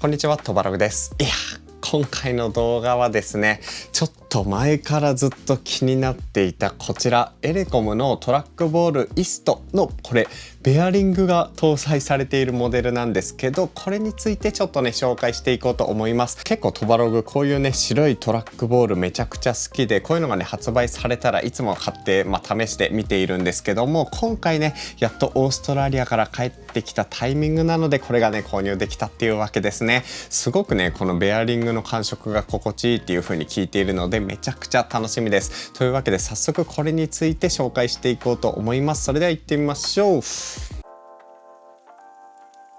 こんにちは、トバログです。今回の動画はですね、ちょっと前からずっと気になっていたこちらエレコムのトラックボールイストのこれベアリングが搭載されているモデルなんですけど、これについてちょっとね紹介していこうと思います。結構トバログこういうね白いトラックボールめちゃくちゃ好きで、こういうのがね発売されたらいつも買って試して見ているんですけども、今回ねやっとオーストラリアから帰ってきたタイミングなのでこれがね購入できたっていうわけですね。すごくねこのベアリングの感触が心地いいっていう風に聞いているのでめちゃくちゃ楽しみです。というわけで早速これについて紹介していこうと思います。それでは行ってみましょう。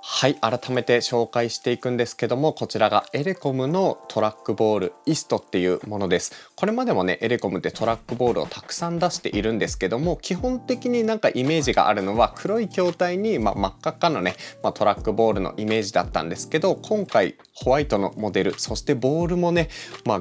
はい、改めて紹介していくんですけども、こちらがエレコムのトラックボールイストっていうものです。これまでもねエレコムってトラックボールをたくさん出しているんですけども、基本的になんかイメージがあるのは黒い筐体に真っ赤っかのね、トラックボールのイメージだったんですけど、今回ホワイトのモデル、そしてボールもね、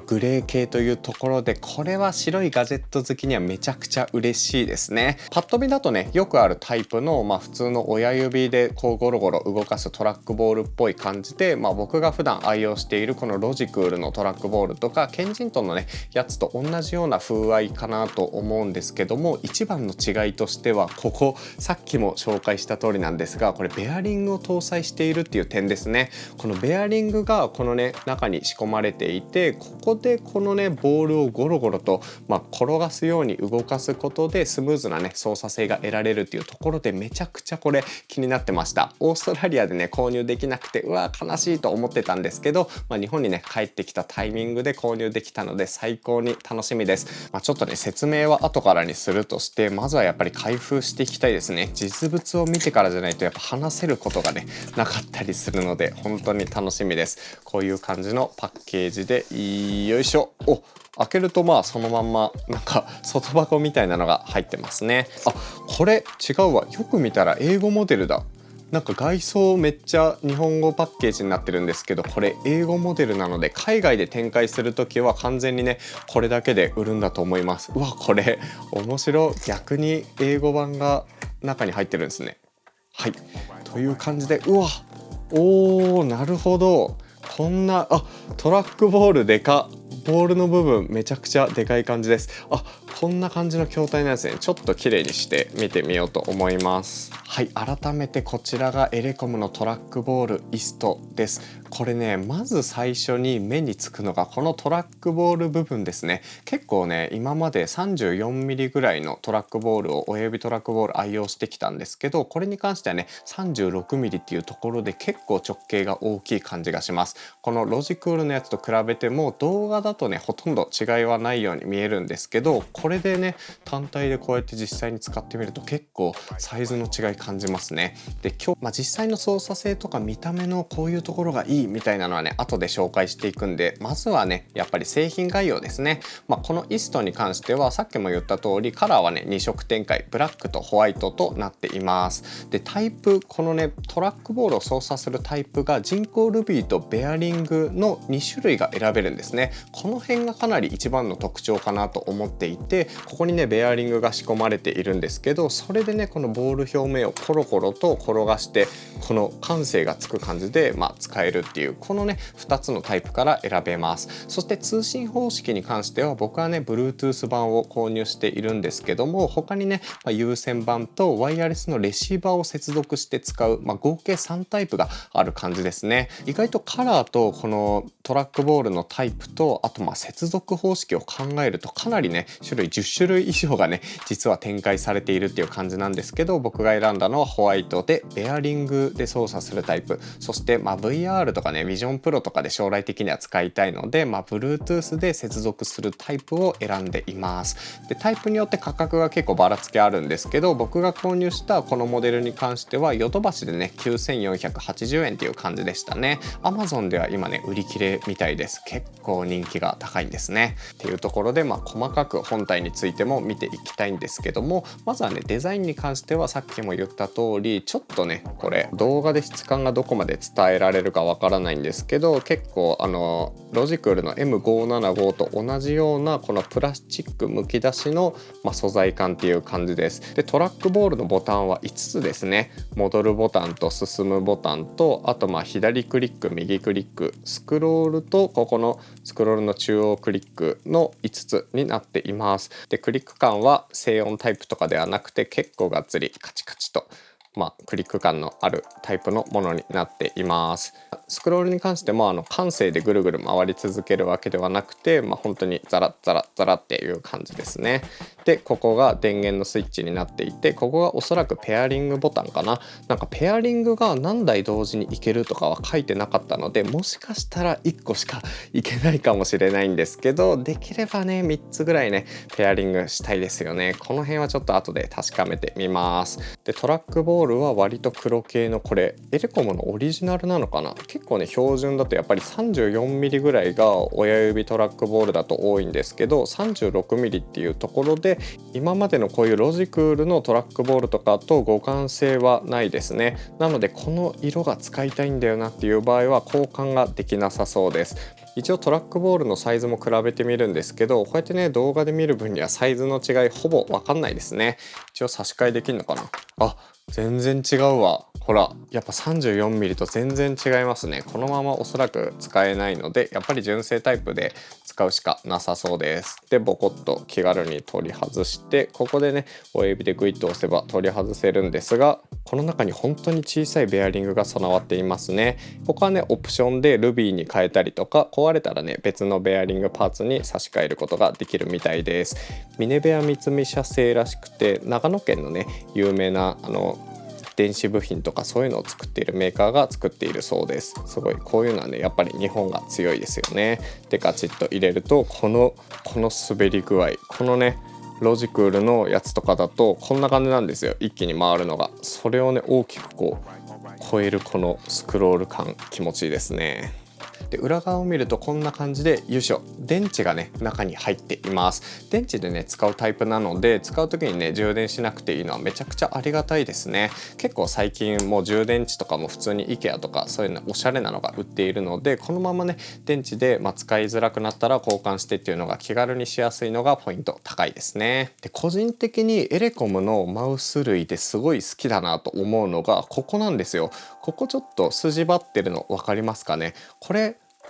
グレー系というところで、これは白いガジェット好きにはめちゃくちゃ嬉しいですね。パッと見だとねよくあるタイプの普通の親指でこうゴロゴロ動かすトラックボールっぽい感じで、僕が普段愛用しているこのロジクールのトラックボールとかケンジントンのねやつと同じような風合いかなと思うんですけども、一番の違いとしてはここさっきも紹介した通りなんですが、これベアリングを搭載しているっていう点ですね。このベアリングがこのね中に仕込まれていて、ここでこのねボールをゴロゴロと転がすように動かすことでスムーズなね操作性が得られるっていうところでめちゃくちゃこれ気になってました。オーストラリアでね購入できなくて悲しいと思ってたんですけど、日本にね帰ってきたタイミングで購入できたので最高に楽しみです。ちょっとね説明は後からにするとして、まずはやっぱり開封していきたいですね。実物を見てからじゃないとやっぱ話せることがねなかったりするので本当に楽しみです。こういう感じのパッケージでよいしょ。開けるとそのまんまなんか外箱みたいなのが入ってますね。これ違うわ、よく見たら英語モデルだ。なんか外装めっちゃ日本語パッケージになってるんですけど、これ英語モデルなので海外で展開する時は完全にねこれだけで売るんだと思います。これ面白い。逆に英語版が中に入ってるんですね。はい、という感じでなるほど。こんなトラックボールでかボールの部分めちゃくちゃでかい感じです。こんな感じの筐体なんですね。ちょっと綺麗にして見てみようと思います。はい、改めてこちらがエレコムのトラックボールイストです。これねまず最初に目につくのがこのトラックボール部分ですね。結構ね今まで 34mm ぐらいのトラックボールを親指トラックボール愛用してきたんですけど、これに関してはね 36mm っていうところで結構直径が大きい感じがします。このロジクールのやつと比べても動画だとねほとんど違いはないように見えるんですけど、これでね単体でこうやって実際に使ってみると結構サイズの違い感じますね。で今日、実際の操作性とか見た目のこういうところがいいみたいなのはね後で紹介していくんで、まずはねやっぱり製品概要ですね。このイストに関してはさっきも言った通りカラーはね2色展開、ブラックとホワイトとなっています。でタイプ、このねトラックボールを操作するタイプが人工ルビーとベアリングの2種類が選べるんですね。この辺がかなり一番の特徴かなと思っていて、ここにねベアリングが仕込まれているんですけど、それでねこのボール表面をコロコロと転がしてこの感性がつく感じで使えるっていう、このね2つのタイプから選べます。そして通信方式に関しては僕はね Bluetooth 版を購入しているんですけども、他にね、有線版とワイヤレスのレシーバーを接続して使う、合計3タイプがある感じですね。意外とカラーとこのトラックボールのタイプとあと接続方式を考えるとかなりね種類10種類以上がね実は展開されているっていう感じなんですけど、僕が選んだのはホワイトでベアリングで操作するタイプ、そして、VR とかね Vision Pro とかで将来的には使いたいので、Bluetooth で接続するタイプを選んでいます。でタイプによって価格が結構ばらつきあるんですけど、僕が購入したこのモデルに関してはヨドバシでね9480円っていう感じでしたね。 Amazon では今ね売り切れ手みたいです。結構人気が高いんですね。っていうところで、細かく本体についても見ていきたいんですけども、まずはねデザインに関してはさっきも言った通り、ちょっとねこれ動画で質感がどこまで伝えられるかわからないんですけど、結構ロジクールの M575 と同じようなこのプラスチックむき出しの、素材感っていう感じです。でトラックボールのボタンは5つですね。戻るボタンと進むボタンと、あと左クリック右クリックスクロールと、ここのスクロールの中央クリックの5つになっています。でクリック感は静音タイプとかではなくて、結構がっつりカチカチとクリック感のあるタイプのものになっています。スクロールに関しても慣性でぐるぐる回り続けるわけではなくて、本当にザラザラザラっていう感じですね。でここが電源のスイッチになっていて、ここがおそらくペアリングボタンかな。なんかペアリングが何台同時にいけるとかは書いてなかったので、もしかしたら1個しかいけないかもしれないんですけど、できればね3つぐらいねペアリングしたいですよね。この辺はちょっと後で確かめてみます。でトラックボールは割と黒系の、これエレコムのオリジナルなのかな。結構ね標準だとやっぱり 34mm ぐらいが親指トラックボールだと多いんですけど、 36mm っていうところで今までのこういうロジクールのトラックボールとかと互換性はないですね。なのでこの色が使いたいんだよなっていう場合は交換ができなさそうです。一応トラックボールのサイズも比べてみるんですけど、こうやってね動画で見る分にはサイズの違いほぼ分かんないですね。一応差し替えできるのかな。全然違うわ。ほらやっぱ 34mm と全然違いますね。このままおそらく使えないので、やっぱり純正タイプで使うしかなさそうです。でボコッと気軽に取り外して、ここでね親指でグイッと押せば取り外せるんですが、この中に本当に小さいベアリングが備わっていますね。ここはねオプションでルビーに変えたりとか、壊れたらね別のベアリングパーツに差し替えることができるみたいです。ミネベア三菱社製らしくて、長野県のね有名な電子部品とかそういうのを作っているメーカーが作っているそうです。すごいこういうのはねやっぱり日本が強いですよね。でガチッと入れるとこの滑り具合、このねロジクールのやつとかだとこんな感じなんですよ。一気に回るのが、それをね大きく超えるこのスクロール感、気持ちいいですね。で裏側を見るとこんな感じで、よいしょ、電池がね中に入っています。電池でね使うタイプなので、使う時にね充電しなくていいのはめちゃくちゃありがたいですね。結構最近もう充電池とかも普通に IKEA とかそういうのおしゃれなのが売っているので、このままね電池で使いづらくなったら交換してっていうのが気軽にしやすいのがポイント高いですね。で個人的にエレコムのマウス類ですごい好きだなと思うのがここなんですよ。ここちょっと筋張ってるの分かりますかね。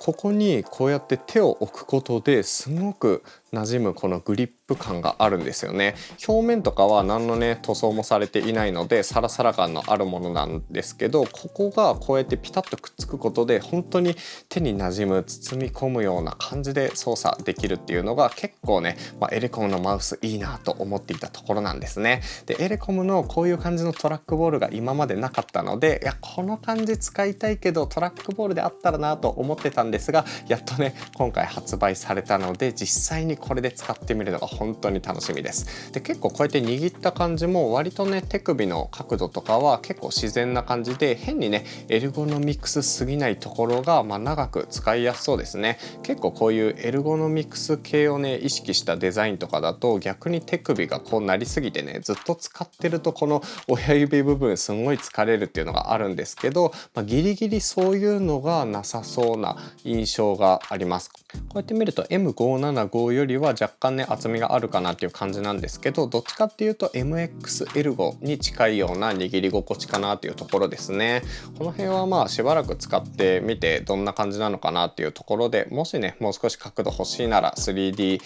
ここにこうやって手を置くことですごく馴染むこのグリップ感があるんですよね。表面とかは何のね塗装もされていないのでサラサラ感のあるものなんですけど、ここがこうやってピタッとくっつくことで本当に手に馴染む、包み込むような感じで操作できるっていうのが結構ね、エレコムのマウスいいなと思っていたところなんですね。でエレコムのこういう感じのトラックボールが今までなかったので、いやこの感じ使いたいけどトラックボールであったらなと思ってたんですが、やっとね今回発売されたので実際にこれで使ってみるのが本当に楽しみです。で結構こうやって握った感じも割とね手首の角度とかは結構自然な感じで、変にねエルゴノミクスすぎないところが長く使いやすそうですね。結構こういうエルゴノミクス系をね意識したデザインとかだと逆に手首がこうなりすぎてね、ずっと使ってるとこの親指部分すごい疲れるっていうのがあるんですけど、ギリギリそういうのがなさそうな印象があります。こうやって見ると M575 よりは若干ね厚みがあるかなっていう感じなんですけど、どっちかっていうと MX エルゴに近いような握り心地かなっていうところですね。この辺はしばらく使ってみてどんな感じなのかなっていうところで、もしねもう少し角度欲しいなら 3D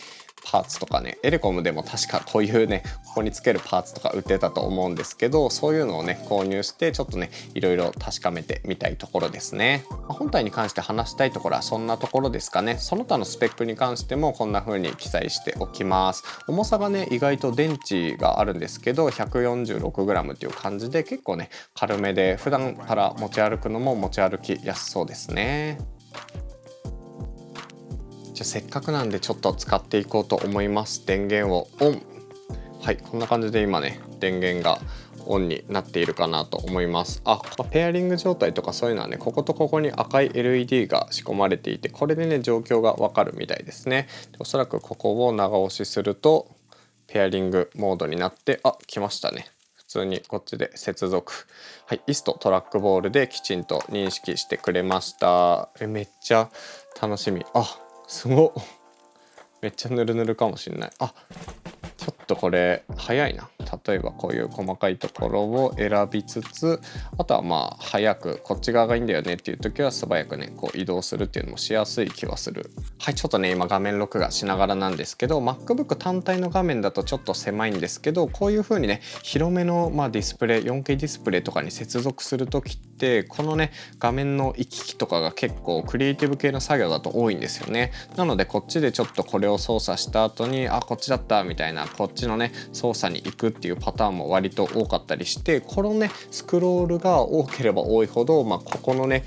パーツとかね、エレコムでも確かこういうねここにつけるパーツとか売ってたと思うんですけど、そういうのをね購入してちょっとねいろいろ確かめてみたいところですね。本体に関して話したいところはそんなところですかね。その他のスペックに関してもこんな風に記載しておきます。重さがね意外と電池があるんですけど 146g っていう感じで結構ね軽めで、普段から持ち歩くのも持ち歩きやすそうですね。じゃあせっかくなんでちょっと使っていこうと思います。電源をオン。はい、こんな感じで今ね電源がオンになっているかなと思います。ペアリング状態とかそういうのはね、こことここに赤い LED が仕込まれていて、これでね状況がわかるみたいですね。おそらくここを長押しするとペアリングモードになって、来ましたね。普通にこっちで接続、はい、イストトラックボールできちんと認識してくれました。めっちゃ楽しみ。すごっ、めっちゃヌルヌルかもしんない。ちょっとこれ早いな。例えばこういう細かいところを選びつつ、あとは早くこっち側がいいんだよねっていう時は素早くねこう移動するっていうのもしやすい気はする。はい、ちょっとね今画面録画しながらなんですけど、 MacBook 単体の画面だとちょっと狭いんですけど、こういう風にね広めのディスプレイ 4K ディスプレイとかに接続する時ってこのね画面の行き来とかが結構クリエイティブ系の作業だと多いんですよね。なのでこっちでちょっとこれを操作した後にこっちだったみたいな、こっちのね操作に行くっていうパターンも割と多かったりして、このねスクロールが多ければ多いほど、ここのね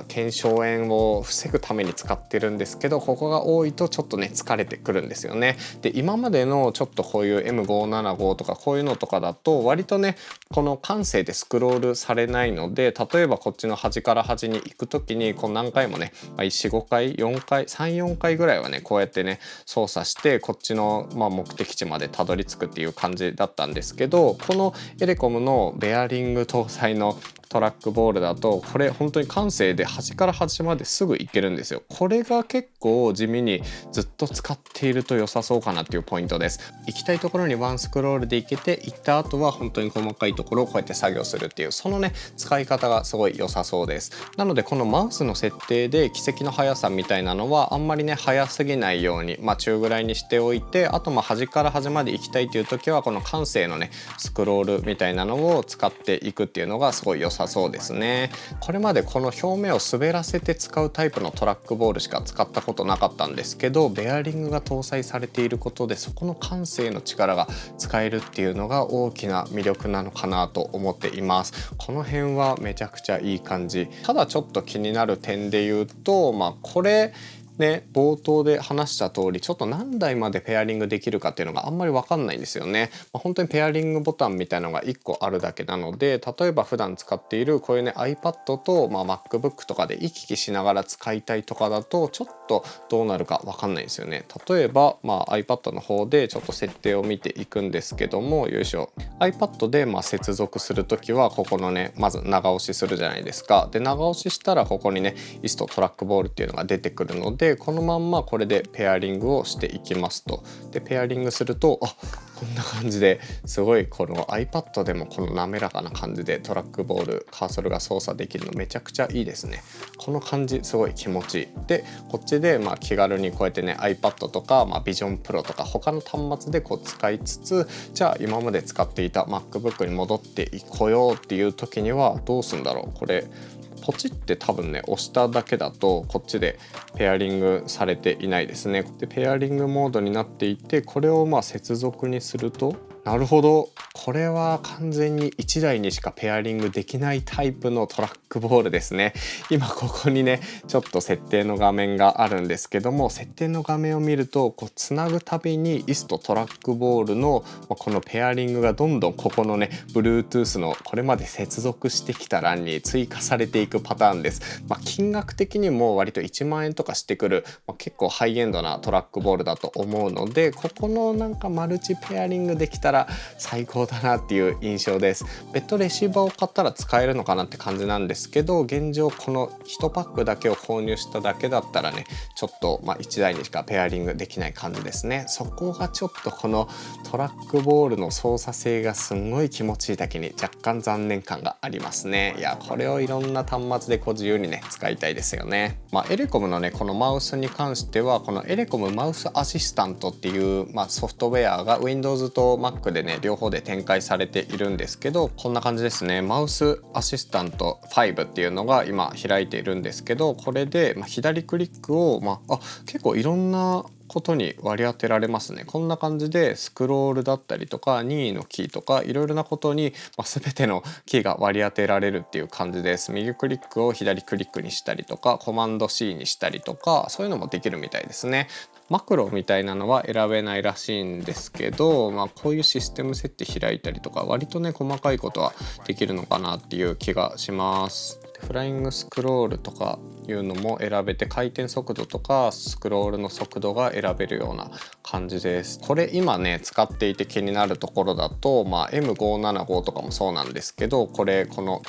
腱鞘炎を防ぐために使ってるんですけど、ここが多いとちょっとね疲れてくるんですよね。で今までのちょっとこういう M575 とかこういうのとかだと割とねこの感性でスクロールされないので、例えばこっちの端から端に行く時にこう何回もね45回4回34回ぐらいはねこうやってね操作してこっちの目的地までたどり着くっていう感じだったんですけど、このエレコムのベアリング搭載のトラックボールだとこれ本当に感性で端から端まですぐ行けるんですよ。これが結構地味にずっと使っていると良さそうかなっていうポイントです。行きたいところにワンスクロールで行けて、行った後は本当に細かいところをこうやって作業するっていう、そのね使い方がすごい良さそうです。なのでこのマウスの設定で軌跡の速さみたいなのはあんまりね速すぎないように中ぐらいにしておいて、あと端から端まで行きたいという時はこの感性のねスクロールみたいなのを使っていくっていうのがすごい良さそうですね。これまでこの表面を滑らせて使うタイプのトラックボールしか使ったことなかったんですけど、ベアリングが搭載されていることでそこの感性の力が使えるっていうのが大きな魅力なのかなと思っています。この辺はめちゃくちゃいい感じ。ただちょっと気になる点で言うと、これね、冒頭で話した通りちょっと何台までペアリングできるかっていうのがあんまり分かんないんですよね。本当にペアリングボタンみたいなのが1個あるだけなので、例えば普段使っているこういうね iPad と、MacBook とかで行き来しながら使いたいとかだとちょっとどうなるか分かんないんですよね。例えば、iPad の方でちょっと設定を見ていくんですけども、よいしょ、 iPad で接続するときはここのねまず長押しするじゃないですか。で長押ししたらここにねイストトラックボールっていうのが出てくるので、このまんまこれでペアリングをしていきますと。でペアリングするとこんな感じですごいこの iPad でもこの滑らかな感じでトラックボールカーソルが操作できるのめちゃくちゃいいですね。この感じすごい気持ちいい。でこっちで気軽にこうやってね iPad とか、Vision Pro とか他の端末でこう使いつつ、じゃあ今まで使っていた MacBook に戻ってこようっていう時にはどうすんだろう。これポチって多分ね押しただけだとこっちでペアリングされていないですね。でペアリングモードになっていて、これを接続にすると、なるほど、これは完全に1台にしかペアリングできないタイプのトラックボールですね。今ここにねちょっと設定の画面があるんですけども、設定の画面を見るとこうつなぐたびにイストトラックボールのこのペアリングがどんどんここのね Bluetooth のこれまで接続してきた欄に追加されていくパターンです。金額的にも割と1万円とかしてくる、結構ハイエンドなトラックボールだと思うので、ここのなんかマルチペアリングできたら最高だなっていう印象です。別途レシーバーを買ったら使えるのかなって感じなんですけど、現状この1パックだけを購入しただけだったらねちょっと1台にしかペアリングできない感じですね。そこがちょっとこのトラックボールの操作性がすんごい気持ちいいだけに若干残念感がありますね。いやこれをいろんな端末でこう自由にね使いたいですよね。エレコムのねこのマウスに関してはこのエレコムマウスアシスタントっていう、ソフトウェアが Windows と Mac でね両方で展開されているんですけど、こんな感じですね。マウスアシスタント5っていうのが今開いているんですけど、これで左クリックを結構いろんなことに割り当てられますね。こんな感じでスクロールだったりとか任意のキーとかいろいろなことに、全てのキーが割り当てられるっていう感じです。右クリックを左クリックにしたりとかコマンド C にしたりとかそういうのもできるみたいですね。マクロみたいなのは選べないらしいんですけど、こういうシステム設定開いたりとか割とね細かいことはできるのかなっていう気がします。フライングスクロールとかいうのも選べて回転速度とかスクロールの速度が選べるような感じです。これ今ね使っていて気になるところだと、M575 とかもそうなんですけど、この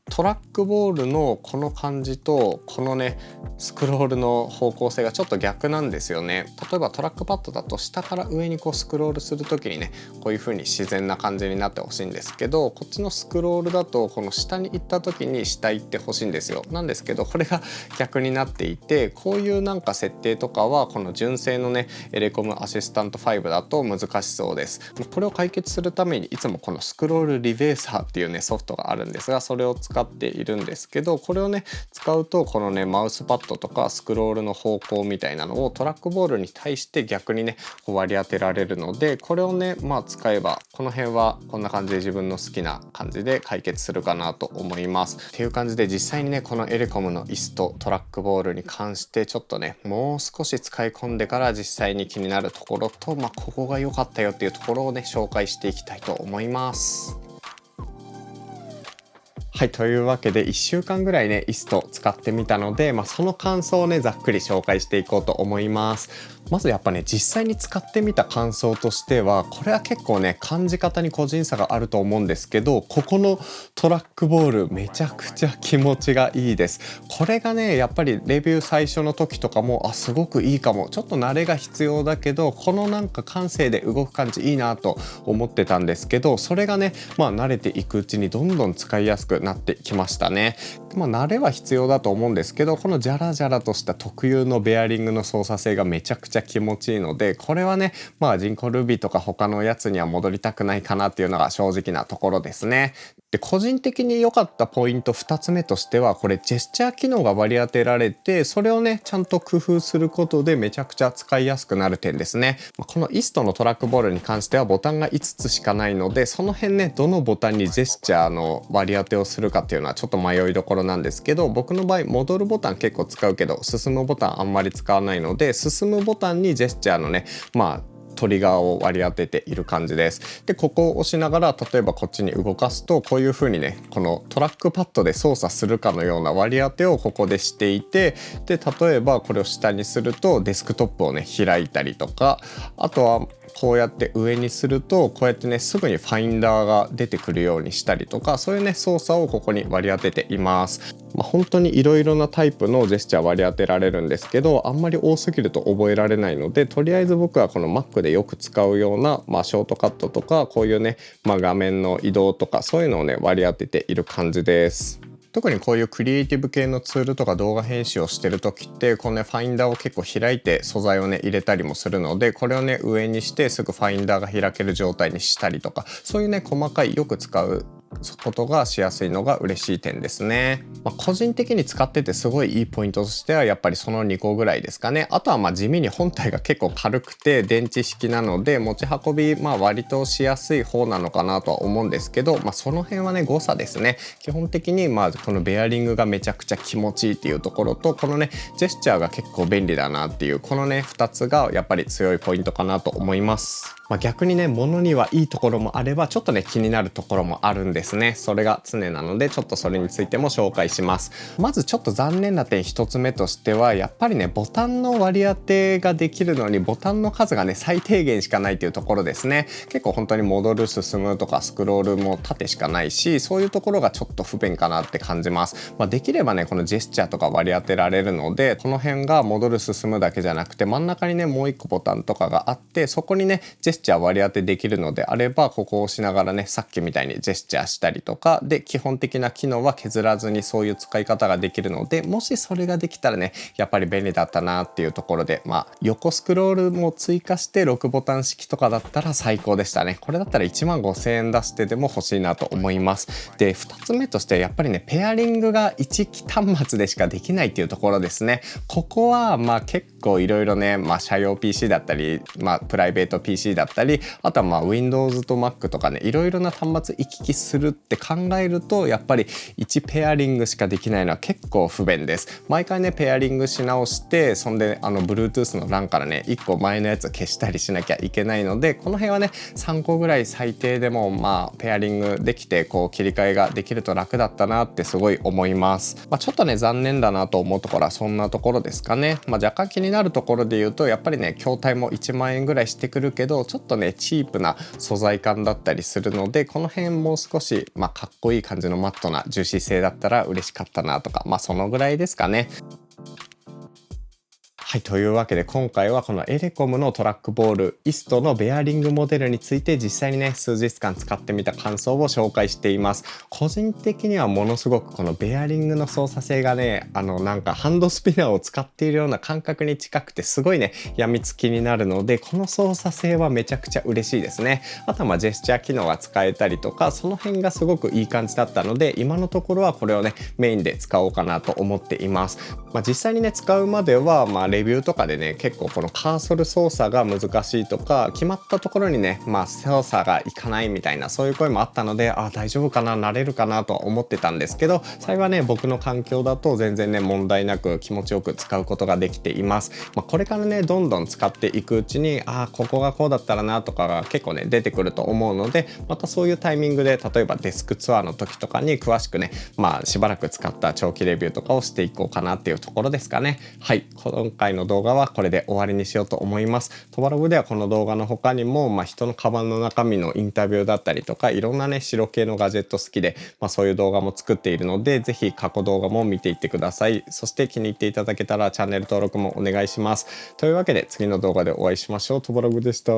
トラックボールのこの感じとこのねスクロールの方向性がちょっと逆なんですよね。例えばトラックパッドだと下から上にこうスクロールする時にねこういう風に自然な感じになってほしいんですけど、こっちのスクロールだとこの下に行った時に下行ってほしいんですよ。なんですけどこれが逆になっていて、こういうなんか設定とかはこの純正のねエレコムアシスタント5だと難しそうです。これを解決するためにいつもこのスクロールリベーサーっていうねソフトがあるんですが、それを使っているんですけど、これをね使うとこのねマウスパッドとかスクロールの方向みたいなのをトラックボールに対して逆にね割り当てられるので、これをね使えばこの辺はこんな感じで自分の好きな感じで解決するかなと思います。っていう感じで実際にねこのエレコムのイストトラックボールに関してちょっとねもう少し使い込んでから実際に気になるところと、ここが良かったよっていうところをね紹介していきたいと思います。はい、というわけで1週間ぐらいねイスト使ってみたので、その感想をねざっくり紹介していこうと思います。まずやっぱね実際に使ってみた感想としては、これは結構ね感じ方に個人差があると思うんですけど、ここのトラックボールめちゃくちゃ気持ちがいいです。これがねやっぱりレビュー最初の時とかもすごくいいかも、ちょっと慣れが必要だけどこのなんか感性で動く感じいいなと思ってたんですけど、それがね慣れていくうちにどんどん使いやすくなってきましたね。慣れは必要だと思うんですけど、このジャラジャラとした特有のベアリングの操作性がめちゃくちゃ気持ちいいので、これはね人工ルビーとか他のやつには戻りたくないかなっていうのが正直なところですね。で個人的に良かったポイント2つ目としては、これジェスチャー機能が割り当てられて、それをねちゃんと工夫することでめちゃくちゃ使いやすくなる点ですね。このイストのトラックボールに関してはボタンが5つしかないので、その辺ねどのボタンにジェスチャーの割り当てをするかっていうのはちょっと迷いどころなんですけど、僕の場合戻るボタン結構使うけど進むボタンあんまり使わないので、進むボタンにジェスチャーのねトリガーを割り当てている感じです。でここを押しながら例えばこっちに動かすと、こういう風にねこのトラックパッドで操作するかのような割り当てをここでしていて、で例えばこれを下にするとデスクトップをね開いたりとか、あとはこうやって上にするとこうやってねすぐにファインダーが出てくるようにしたりとか、そういうね操作をここに割り当てています。本当にいろいろなタイプのジェスチャー割り当てられるんですけど、あんまり多すぎると覚えられないので、とりあえず僕はこの Mac でよく使うような、ショートカットとかこういうね、画面の移動とかそういうのをね割り当てている感じです。特にこういうクリエイティブ系のツールとか動画編集をしてる時って、このねファインダーを結構開いて素材をね入れたりもするので、これをね上にしてすぐファインダーが開ける状態にしたりとか、そういうね細かいよく使うことがしやすいのが嬉しい点ですね。個人的に使っててすごいいいポイントとしてはやっぱりその2個ぐらいですかね。あとは地味に本体が結構軽くて電池式なので持ち運び割としやすい方なのかなとは思うんですけど、その辺はね誤差ですね。基本的にこのベアリングがめちゃくちゃ気持ちいいっていうところと、このねジェスチャーが結構便利だなっていう、このね2つがやっぱり強いポイントかなと思います。逆にね物にはいいところもあればちょっとね気になるところもあるんですね。それが常なのでちょっとそれについても紹介します。まずちょっと残念な点1つ目としては、やっぱりねボタンの割り当てができるのにボタンの数がね最低限しかないっていうところですね。結構本当に戻る進むとかスクロールも縦しかないし、そういうところがちょっと不便かなって感じます。できればねこのジェスチャーとか割り当てられるので、この辺が戻る進むだけじゃなくて真ん中にねもう1個ボタンとかがあって、そこにねジェススチャー割り当てできるのであれば、ここを押しながらね、さっきみたいにジェスチャーしたりとかで、基本的な機能は削らずにそういう使い方ができるので、もしそれができたらね、やっぱり便利だったなっていうところで、横スクロールも追加して6ボタン式とかだったら最高でしたね。これだったら1万5,000円出してでも欲しいなと思います。で、2つ目としてやっぱりね、ペアリングが1機端末でしかできないっていうところですね。ここは結構いろいろね、社用 PC だったり、プライベート PC だったり、あとはWindows と Mac とかね、いろいろな端末行き来するって考えると、やっぱり1ペアリングしかできないのは結構不便です。毎回ね、ペアリングし直して、そんでBluetooth の LAN からね、1個前のやつ消したりしなきゃいけないので、この辺はね、3個ぐらい最低でもペアリングできて、こう切り替えができると楽だったなってすごい思います。ちょっとね、残念だなと思うところはそんなところですかね。若干気になるところで言うと、やっぱりね、筐体も1万円ぐらいしてくるけど、ちょっとね、チープな素材感だったりするので、この辺もう少しかっこいい感じのマットな樹脂製だったら嬉しかったなとか、そのぐらいですかね。はい、というわけで今回はこのエレコムのトラックボールイストのベアリングモデルについて実際にね、数日間使ってみた感想を紹介しています。個人的にはものすごくこのベアリングの操作性がね、なんかハンドスピナーを使っているような感覚に近くてすごいね、やみつきになるので、この操作性はめちゃくちゃ嬉しいですね。あとはジェスチャー機能が使えたりとか、その辺がすごくいい感じだったので、今のところはこれをね、メインで使おうかなと思っています。実際にね、使うまではレビューとかでね、結構このカーソル操作が難しいとか、決まったところにね、操作がいかないみたいな、そういう声もあったので、大丈夫かな、慣れるかなとは思ってたんですけど、幸いね、僕の環境だと全然ね、問題なく気持ちよく使うことができています。これからね、どんどん使っていくうちに、ここがこうだったらなとかが結構ね、出てくると思うので、またそういうタイミングで、例えばデスクツアーの時とかに詳しくね、しばらく使った長期レビューとかをしていこうかなっていうところですかね。はい、今回の動画はこれで終わりにしようと思います。トバログではこの動画の他にも、人のカバンの中身のインタビューだったりとか、いろんなね、白系のガジェット好きで、そういう動画も作っているので、ぜひ過去動画も見ていってください。そして気に入っていただけたらチャンネル登録もお願いします。というわけで次の動画でお会いしましょう。トバログでした。